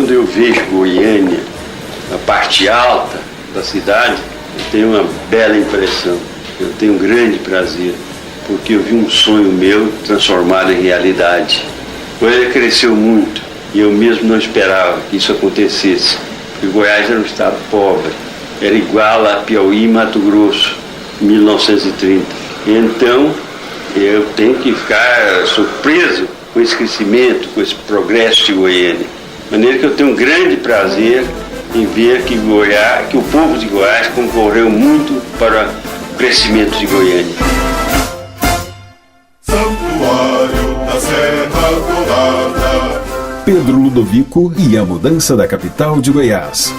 quando eu vejo Goiânia, a parte alta da cidade, eu tenho uma bela impressão. Eu tenho um grande prazer, porque eu vi um sonho meu transformado em realidade. Goiânia cresceu muito e eu mesmo não esperava que isso acontecesse. Porque Goiás era um estado pobre, era igual a Piauí e Mato Grosso, em 1930. Então, eu tenho que ficar surpreso com esse crescimento, com esse progresso de Goiânia. De maneira que eu tenho um grande prazer em ver que o povo de Goiás concorreu muito para o crescimento de Goiânia. Santuário da Serra Dourada. Pedro Ludovico e a mudança da capital de Goiás.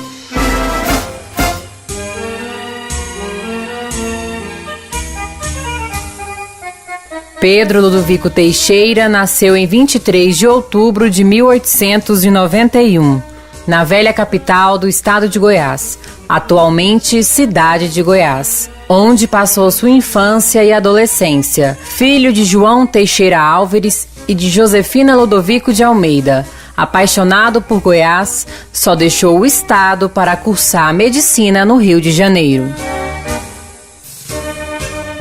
Pedro Ludovico Teixeira nasceu em 23 de outubro de 1891, na velha capital do estado de Goiás, atualmente cidade de Goiás, onde passou sua infância e adolescência. Filho de João Teixeira Álvares e de Josefina Ludovico de Almeida, apaixonado por Goiás, só deixou o estado para cursar medicina no Rio de Janeiro.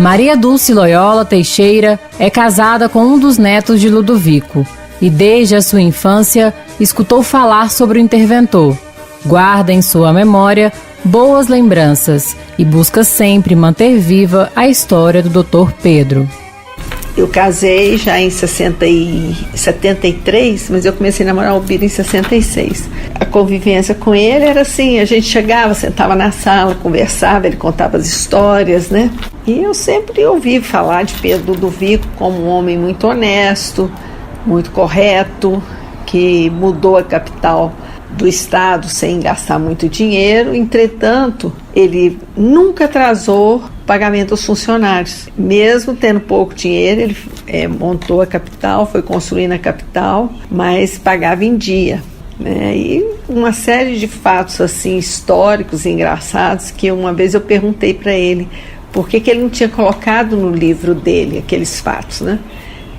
Maria Dulce Loyola Teixeira é casada com um dos netos de Ludovico e desde a sua infância escutou falar sobre o interventor. Guarda em sua memória boas lembranças e busca sempre manter viva a história do Dr. Pedro. Eu casei já em 73, mas eu comecei a namorar o Bira em 66. A convivência com ele era assim, a gente chegava, sentava na sala, conversava, ele contava as histórias, né? E eu sempre ouvi falar de Pedro Ludovico como um homem muito honesto, muito correto, que mudou a capital do estado sem gastar muito dinheiro. Entretanto, ele nunca atrasou o pagamento dos funcionários. Mesmo tendo pouco dinheiro, ele montou a capital, foi construindo a capital, mas pagava em dia, né? E uma série de fatos assim históricos e engraçados que uma vez eu perguntei para ele por que ele não tinha colocado no livro dele aqueles fatos, né?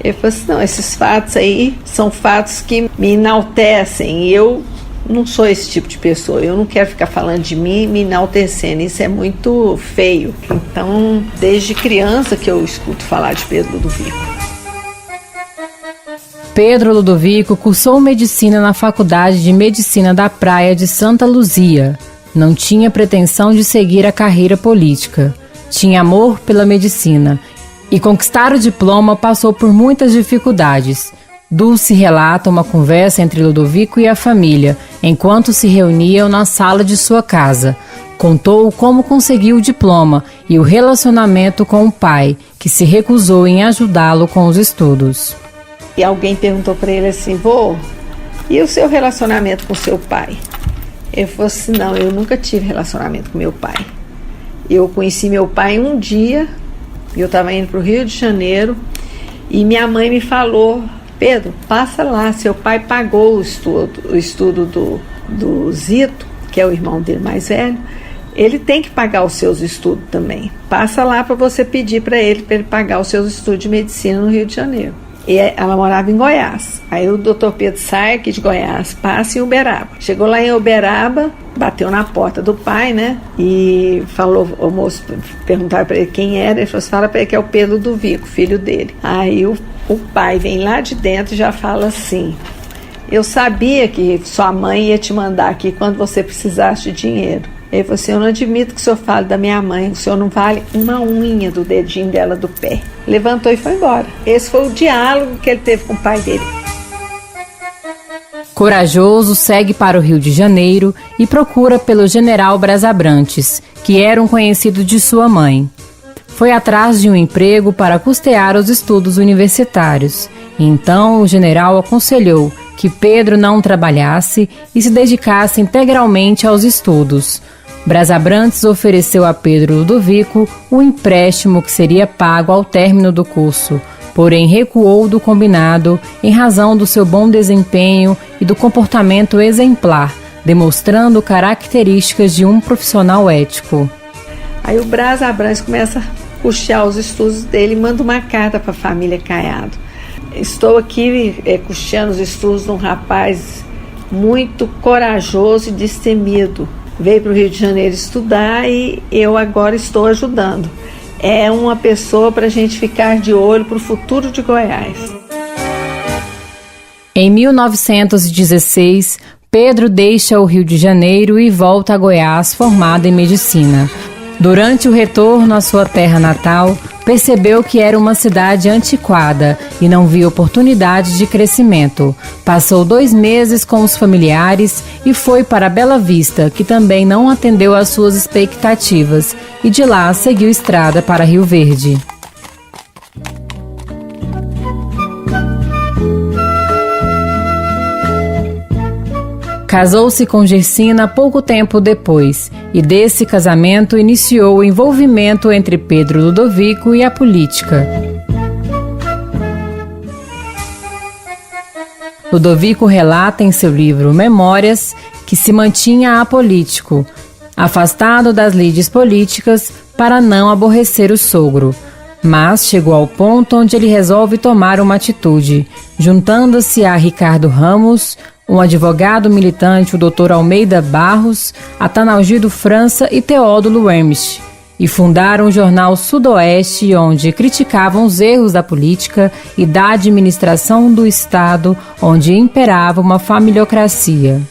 Ele falou assim, não, esses fatos aí são fatos que me enaltecem e eu não sou esse tipo de pessoa, eu não quero ficar falando de mim me enaltecendo, isso é muito feio. Então, desde criança que eu escuto falar de Pedro Ludovico. Pedro Ludovico cursou medicina na Faculdade de Medicina da Praia de Santa Luzia. Não tinha pretensão de seguir a carreira política. Tinha amor pela medicina e conquistar o diploma passou por muitas dificuldades. Dulce relata uma conversa entre Ludovico e a família, enquanto se reuniam na sala de sua casa. Contou como conseguiu o diploma e o relacionamento com o pai, que se recusou em ajudá-lo com os estudos. E alguém perguntou para ele assim, vô, e o seu relacionamento com seu pai? Ele falou assim, não, eu nunca tive relacionamento com meu pai. Eu conheci meu pai um dia, eu estava indo para o Rio de Janeiro, e minha mãe me falou, Pedro, passa lá, seu pai pagou o estudo do Zito, que é o irmão dele mais velho, ele tem que pagar os seus estudos também. Passa lá para você pedir para ele pagar os seus estudos de medicina no Rio de Janeiro. E ela morava em Goiás. Aí o doutor Pedro sai aqui de Goiás, passa em Uberaba. Chegou lá em Uberaba, bateu na porta do pai, né? E falou, o moço perguntaram para ele quem era, ele falou assim, fala para ele que é o Pedro Ludovico, filho dele. Aí o pai vem lá de dentro e já fala assim, eu sabia que sua mãe ia te mandar aqui quando você precisasse de dinheiro. Ele falou assim, eu não admito que o senhor fale da minha mãe, o senhor não vale uma unha do dedinho dela do pé. Levantou e foi embora. Esse foi o diálogo que ele teve com o pai dele. Corajoso, segue para o Rio de Janeiro e procura pelo general Braz Abrantes, que era um conhecido de sua mãe. Foi atrás de um emprego para custear os estudos universitários. Então o general aconselhou que Pedro não trabalhasse e se dedicasse integralmente aos estudos. Braz Abrantes ofereceu a Pedro Ludovico um empréstimo que seria pago ao término do curso, porém recuou do combinado em razão do seu bom desempenho e do comportamento exemplar, demonstrando características de um profissional ético. Aí o Braz Abrantes começa a custear os estudos dele e manda uma carta para a família Caiado. Estou aqui custeando os estudos de um rapaz muito corajoso e destemido. Veio para o Rio de Janeiro estudar e eu agora estou ajudando. É uma pessoa para a gente ficar de olho para o futuro de Goiás. Em 1916, Pedro deixa o Rio de Janeiro e volta a Goiás formado em medicina. Durante o retorno à sua terra natal, percebeu que era uma cidade antiquada e não via oportunidade de crescimento. Passou 2 meses com os familiares e foi para Bela Vista, que também não atendeu às suas expectativas, e de lá seguiu estrada para Rio Verde. Casou-se com Gersina pouco tempo depois, e desse casamento iniciou o envolvimento entre Pedro Ludovico e a política. Ludovico relata em seu livro Memórias que se mantinha apolítico, afastado das lides políticas para não aborrecer o sogro. Mas chegou ao ponto onde ele resolve tomar uma atitude, juntando-se a Ricardo Ramos, um advogado militante, o Dr. Almeida Barros, Atanalgido França e Teódulo Hermes, e fundaram o jornal Sudoeste, onde criticavam os erros da política e da administração do Estado, onde imperava uma familiocracia.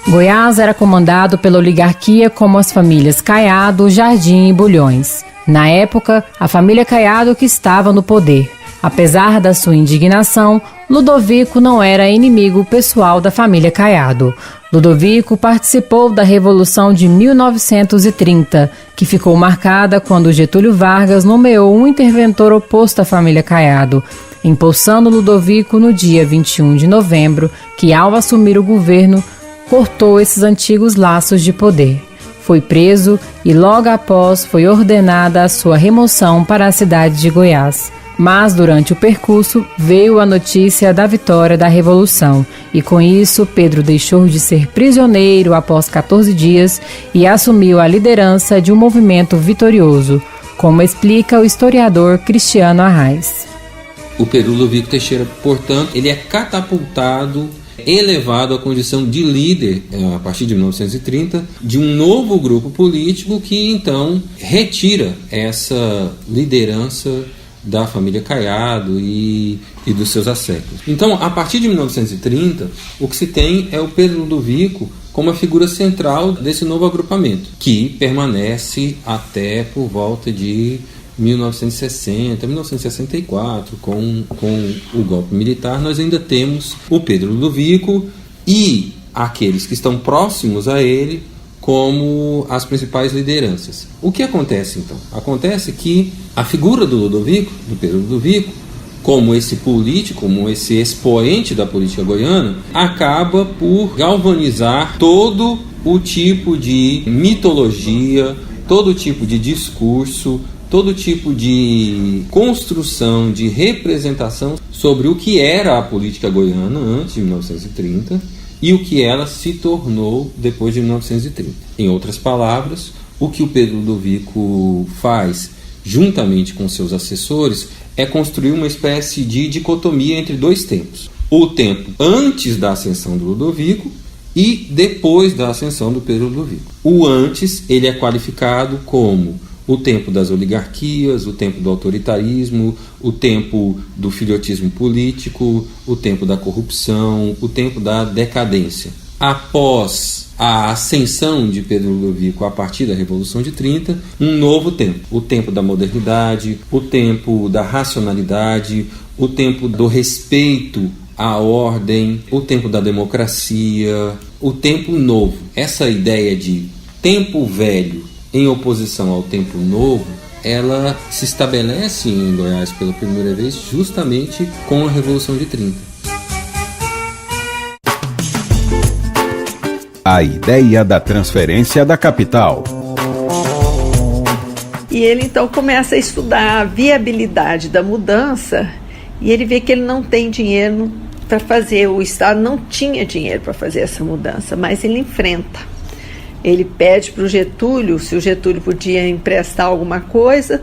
Goiás era comandado pela oligarquia como as famílias Caiado, Jardim e Bulhões. Na época, a família Caiado que estava no poder. Apesar da sua indignação, Ludovico não era inimigo pessoal da família Caiado. Ludovico participou da Revolução de 1930, que ficou marcada quando Getúlio Vargas nomeou um interventor oposto à família Caiado, empossando Ludovico no dia 21 de novembro, que ao assumir o governo, cortou esses antigos laços de poder. Foi preso e logo após foi ordenada a sua remoção para a cidade de Goiás. Mas durante o percurso veio a notícia da vitória da Revolução e com isso Pedro deixou de ser prisioneiro após 14 dias e assumiu a liderança de um movimento vitorioso, como explica o historiador Cristiano Arraes. O Pedro Ludovico Teixeira, portanto, ele é catapultado, elevado à condição de líder, a partir de 1930, de um novo grupo político que então retira essa liderança da família Caiado e dos seus asséculos. Então, a partir de 1930, o que se tem é o Pedro Ludovico como a figura central desse novo agrupamento, que permanece até por volta de 1960, 1964, com o golpe militar. Nós ainda temos o Pedro Ludovico e aqueles que estão próximos a ele como as principais lideranças. O que acontece então? Acontece que a figura do Ludovico, do Pedro Ludovico, como esse político, como esse expoente da política goiana, acaba por galvanizar todo o tipo de mitologia, todo tipo de discurso, todo tipo de construção, de representação sobre o que era a política goiana antes de 1930 e o que ela se tornou depois de 1930. Em outras palavras, o que o Pedro Ludovico faz, juntamente com seus assessores, é construir uma espécie de dicotomia entre 2 tempos. O tempo antes da ascensão do Ludovico e depois da ascensão do Pedro Ludovico. O antes, ele é qualificado como o tempo das oligarquias, o tempo do autoritarismo, o tempo do filhotismo político, o tempo da corrupção, o tempo da decadência. Após a ascensão de Pedro Ludovico a partir da Revolução de 30, um novo tempo. O tempo da modernidade, o tempo da racionalidade, o tempo do respeito à ordem, o tempo da democracia, o tempo novo. Essa ideia de tempo velho em oposição ao tempo novo, ela se estabelece em Goiás pela primeira vez justamente com a Revolução de 30. A ideia da transferência da capital. E ele então começa a estudar a viabilidade da mudança e ele vê que ele não tem dinheiro para fazer, o Estado não tinha dinheiro para fazer essa mudança, mas ele enfrenta. Ele pede para o Getúlio se o Getúlio podia emprestar alguma coisa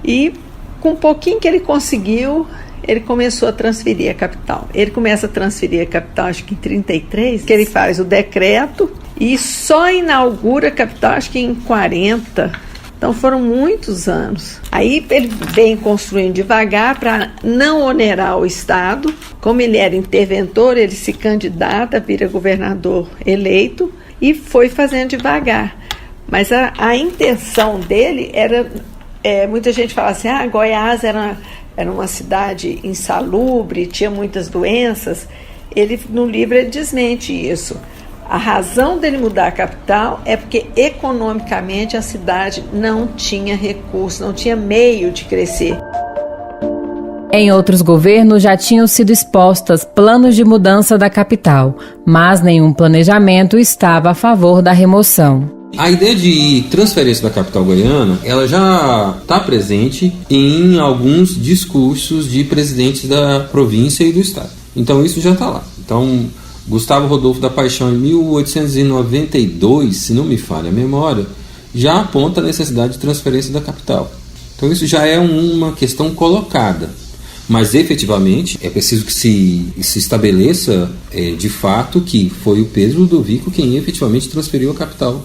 e com um pouquinho que ele conseguiu, ele começou a transferir a capital. Ele começa a transferir a capital, acho que em 1933, que ele faz o decreto e só inaugura a capital, acho que em 1940. Então foram muitos anos. Aí ele vem construindo devagar para não onerar o Estado. Como ele era interventor, ele se candidata, vira governador eleito e foi fazendo devagar. Mas a intenção dele era... muita gente fala assim, Goiás era uma cidade insalubre, tinha muitas doenças. Ele, no livro, ele desmente isso. A razão dele mudar a capital é porque economicamente a cidade não tinha recurso, não tinha meio de crescer. Em outros governos já tinham sido expostas planos de mudança da capital, mas nenhum planejamento estava a favor da remoção. A ideia de transferência da capital goiana, ela já está presente em alguns discursos de presidentes da província e do estado. Então isso já está lá. Então Gustavo Rodolfo da Paixão, em 1892, se não me falha a memória, já aponta a necessidade de transferência da capital. Então isso já é uma questão colocada. Mas efetivamente é preciso que se estabeleça de fato que foi o Pedro Ludovico quem efetivamente transferiu a capital.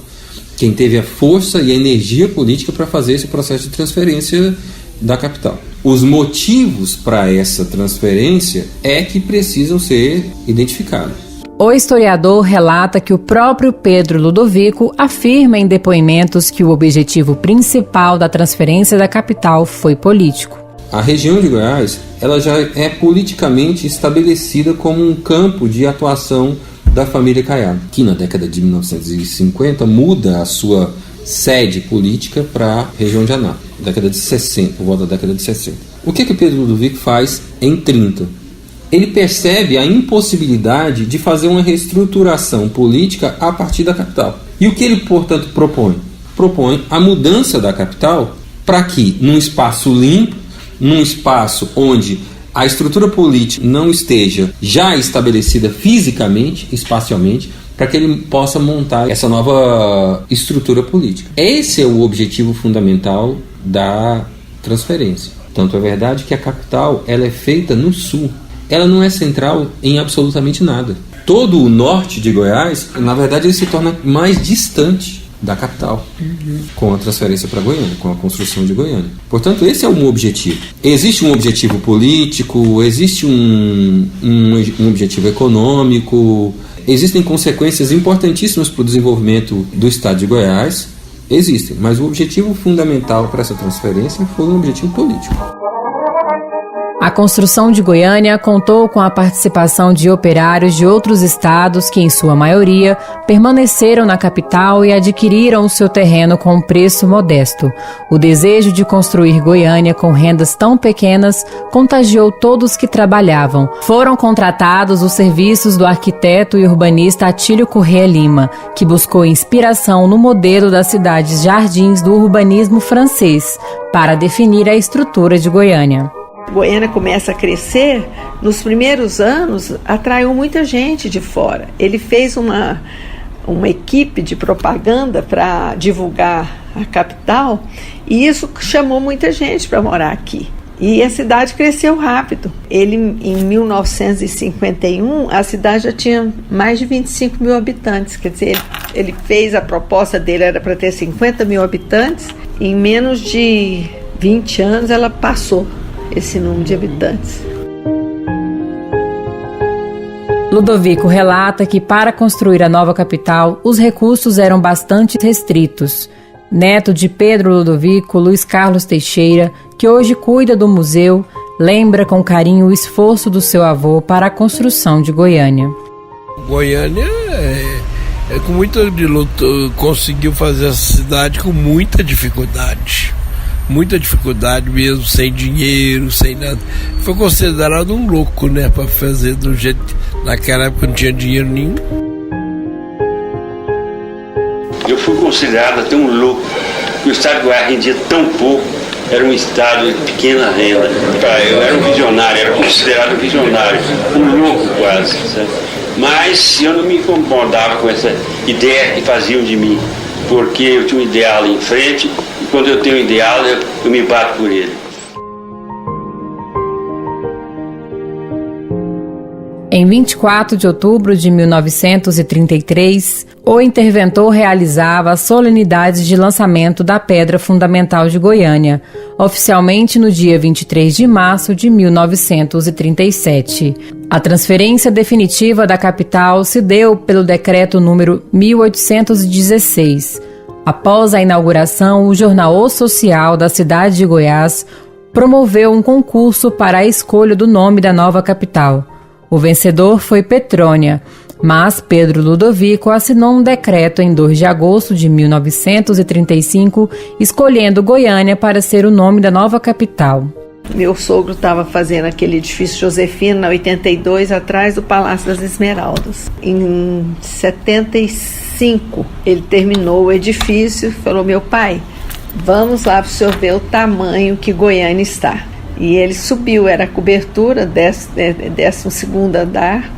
Quem teve a força e a energia política para fazer esse processo de transferência da capital. Os motivos para essa transferência é que precisam ser identificados. O historiador relata que o próprio Pedro Ludovico afirma em depoimentos que o objetivo principal da transferência da capital foi político. A região de Goiás, ela já é politicamente estabelecida como um campo de atuação da família Caiado, que na década de 1950 muda a sua sede política para a região de Anápolis, década de 60, por volta da década de 60. O que Pedro Ludovico faz em 30? Ele percebe a impossibilidade de fazer uma reestruturação política a partir da capital. E o que ele, portanto, propõe? Propõe a mudança da capital para que, num espaço limpo, num espaço onde a estrutura política não esteja já estabelecida fisicamente, espacialmente, para que ele possa montar essa nova estrutura política. Esse é o objetivo fundamental da transferência. Tanto é verdade que a capital ela é feita no sul. Ela não é central em absolutamente nada. Todo o norte de Goiás, na verdade, ele se torna mais distante da capital, com a transferência para Goiânia, com a construção de Goiânia. Portanto, esse é um objetivo. Existe um objetivo político, existe um objetivo econômico, existem consequências importantíssimas para o desenvolvimento do estado de Goiás, existem, mas o objetivo fundamental para essa transferência foi um objetivo político. A construção de Goiânia contou com a participação de operários de outros estados que, em sua maioria, permaneceram na capital e adquiriram o seu terreno com um preço modesto. O desejo de construir Goiânia com rendas tão pequenas contagiou todos que trabalhavam. Foram contratados os serviços do arquiteto e urbanista Atílio Corrêa Lima, que buscou inspiração no modelo das cidades jardins do urbanismo francês, para definir a estrutura de Goiânia. Goiânia começa a crescer, nos primeiros anos atraiu muita gente de fora. Ele fez uma equipe de propaganda para divulgar a capital e isso chamou muita gente para morar aqui. E a cidade cresceu rápido. Ele, em 1951, a cidade já tinha mais de 25 mil habitantes. Quer dizer, ele fez, a proposta dele era para ter 50 mil habitantes. Em menos de 20 anos ela passou esse número de habitantes. Ludovico relata que para construir a nova capital, os recursos eram bastante restritos. Neto de Pedro Ludovico, Luiz Carlos Teixeira, que hoje cuida do museu, lembra com carinho o esforço do seu avô para a construção de Goiânia. Goiânia com muita luta, conseguiu fazer essa cidade com muita dificuldade mesmo, sem dinheiro, sem nada. Foi considerado um louco, né, para fazer do jeito. Naquela época não tinha dinheiro nenhum. Eu fui considerado até um louco, porque o estado de Goiás rendia tão pouco, era um estado de pequena renda. Eu era um visionário, era considerado um visionário, um louco quase, sabe? Mas eu não me incomodava com essa ideia que faziam de mim, porque eu tinha um ideal em frente. Quando eu tenho um ideal, eu me bato por ele. Em 24 de outubro de 1933, o interventor realizava as solenidades de lançamento da Pedra Fundamental de Goiânia, oficialmente no dia 23 de março de 1937. A transferência definitiva da capital se deu pelo decreto número 1816. Após a inauguração, o Jornal O Social da cidade de Goiás promoveu um concurso para a escolha do nome da nova capital. O vencedor foi Petrônia, mas Pedro Ludovico assinou um decreto em 2 de agosto de 1935, escolhendo Goiânia para ser o nome da nova capital. Meu sogro estava fazendo aquele edifício Josefina, na 82, atrás do Palácio das Esmeraldas. Em 75, ele terminou o edifício e falou: meu pai, vamos lá para o senhor ver o tamanho que Goiânia está. E ele subiu, era a cobertura, 12º andar.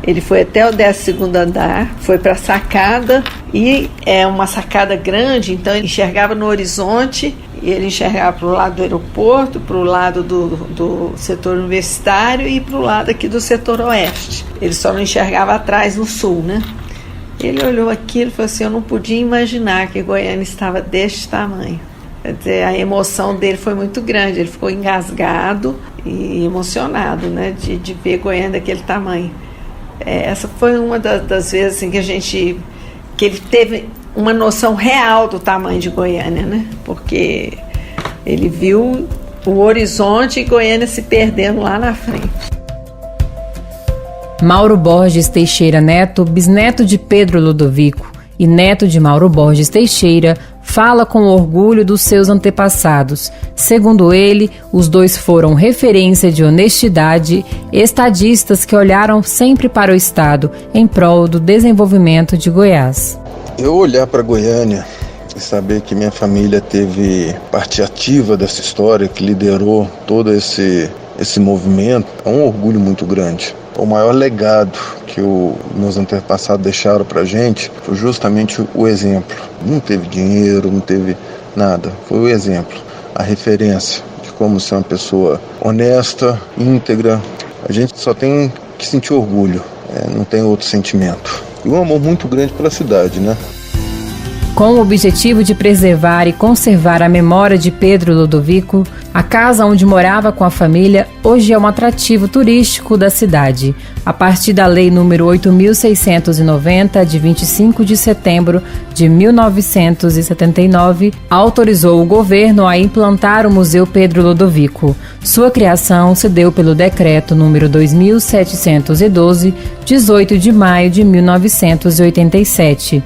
Ele foi até o 12º andar, foi para a sacada, e é uma sacada grande, então ele enxergava no horizonte, e ele enxergava para o lado do aeroporto, para o lado do setor universitário e para o lado aqui do setor oeste. Ele só não enxergava atrás, no sul, né? Ele olhou aquilo e falou assim: eu não podia imaginar que Goiânia estava deste tamanho. Quer dizer, a emoção dele foi muito grande, ele ficou engasgado e emocionado, né, de ver Goiânia daquele tamanho. Essa foi uma das vezes assim, que ele teve uma noção real do tamanho de Goiânia, né, porque ele viu o horizonte e Goiânia se perdendo lá na frente. Mauro Borges Teixeira Neto, bisneto de Pedro Ludovico e neto de Mauro Borges Teixeira, fala com orgulho dos seus antepassados. Segundo ele, os dois foram referência de honestidade, estadistas que olharam sempre para o Estado em prol do desenvolvimento de Goiás. Eu olhar para Goiânia e saber que minha família teve parte ativa dessa história, que liderou todo esse movimento, é um orgulho muito grande. O maior legado que meus antepassados deixaram para a gente foi justamente o exemplo. Não teve dinheiro, não teve nada. Foi o exemplo, a referência de como ser uma pessoa honesta, íntegra. A gente só tem que sentir orgulho, não tem outro sentimento. E um amor muito grande pela cidade, né? Com o objetivo de preservar e conservar a memória de Pedro Ludovico, a casa onde morava com a família hoje é um atrativo turístico da cidade. A partir da Lei nº 8.690, de 25 de setembro de 1979, autorizou o governo a implantar o Museu Pedro Ludovico. Sua criação se deu pelo Decreto nº 2.712, 18 de maio de 1987.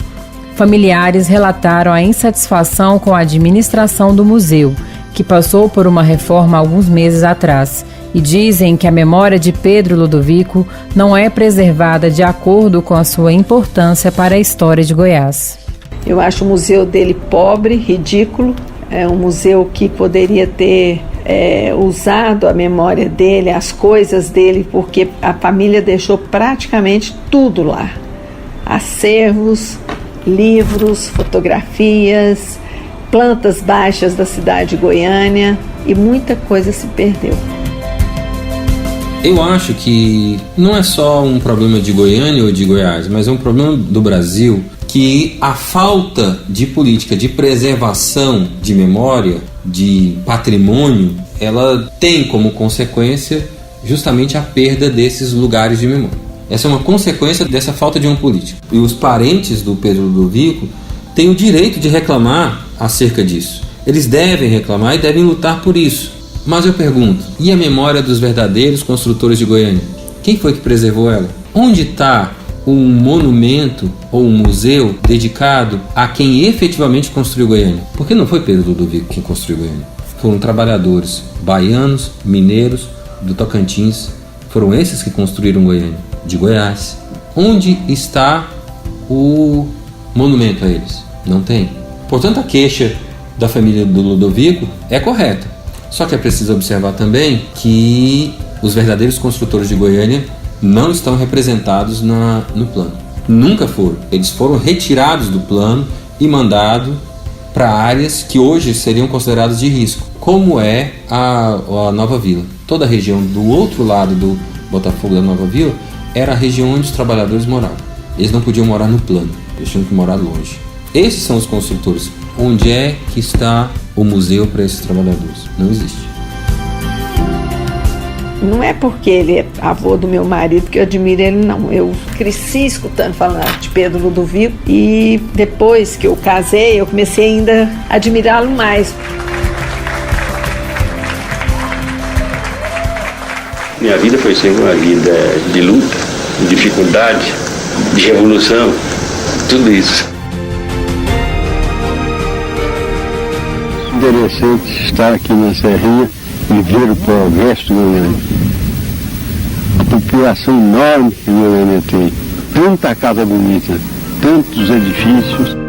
Familiares relataram a insatisfação com a administração do museu, que passou por uma reforma alguns meses atrás, e dizem que a memória de Pedro Ludovico não é preservada de acordo com a sua importância para a história de Goiás. Eu acho o museu dele pobre, ridículo. É um museu que poderia ter usado a memória dele, as coisas dele, porque a família deixou praticamente tudo lá. Acervos, livros, fotografias, plantas baixas da cidade de Goiânia, e muita coisa se perdeu. Eu acho que não é só um problema de Goiânia ou de Goiás, mas é um problema do Brasil, que a falta de política de preservação de memória, de patrimônio, ela tem como consequência justamente a perda desses lugares de memória. Essa é uma consequência dessa falta de uma política. E os parentes do Pedro Ludovico têm o direito de reclamar acerca disso. Eles devem reclamar e devem lutar por isso. Mas eu pergunto, e a memória dos verdadeiros construtores de Goiânia? Quem foi que preservou ela? Onde está um monumento ou um museu dedicado a quem efetivamente construiu Goiânia? Porque não foi Pedro Ludovico quem construiu Goiânia. Foram trabalhadores baianos, mineiros, do Tocantins. Foram esses que construíram Goiânia, de Goiás. Onde está o monumento a eles? Não tem. Portanto, a queixa da família do Ludovico é correta. Só que é preciso observar também que os verdadeiros construtores de Goiânia não estão representados no plano. Nunca foram. Eles foram retirados do plano e mandados para áreas que hoje seriam consideradas de risco, como a Nova Vila. Toda a região do outro lado do Botafogo da Nova Vila era a região onde os trabalhadores moravam. Eles não podiam morar no plano, eles tinham que morar longe. Esses são os construtores. Onde é que está o museu para esses trabalhadores? Não existe. Não é porque ele é avô do meu marido que eu admiro ele, não. Eu cresci escutando falar de Pedro Ludovico e depois que eu casei, eu comecei ainda a admirá-lo mais. Minha vida foi sempre uma vida de luta, de dificuldade, de revolução, tudo isso. Interessante estar aqui na Serrinha e ver o progresso do Goiânia. A população enorme que o Goiânia tem. Tanta casa bonita, tantos edifícios.